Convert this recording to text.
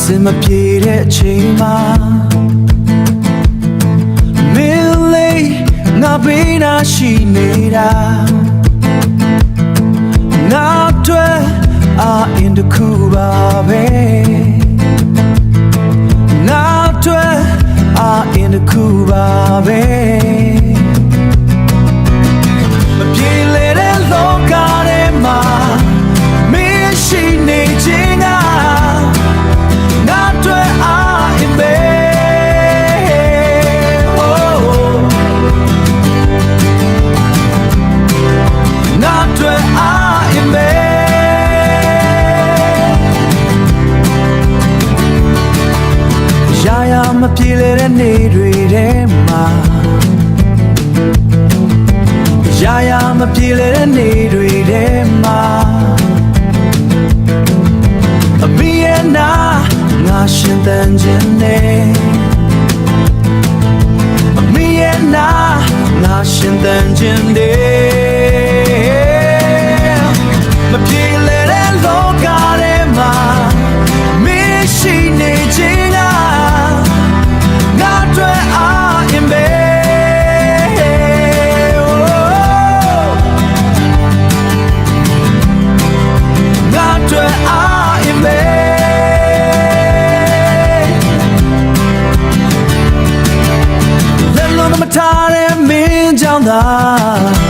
စင်မပြေတဲ့အချိန်မှာမင်းလေးငါဘေးနာရှိနေတာငါတွေ့အာin the cool ပါပဲငါတွေ့အာ in the cool ပါပဲမပြေလေတဲ့လောကထဲမှာမင်းရှိနေခြင်းကငါတွေ့အာ in meငါတွေ့အာ in meမပြေလေတဲ့နေ့တွေထဲမှာရာမပြေလေတဲ့နေ့တွေထဲမှာအမေရဲ့နာငါရှင်သန်ခြင်းနဲ့အမေရဲ့နာငါရှင်သန်ခြင်းနဲ့မပြေလေတဲ့လောကထဲမှာမင်းရှိနေခြင်းထားတဲ့မင်းကြောင့်သာ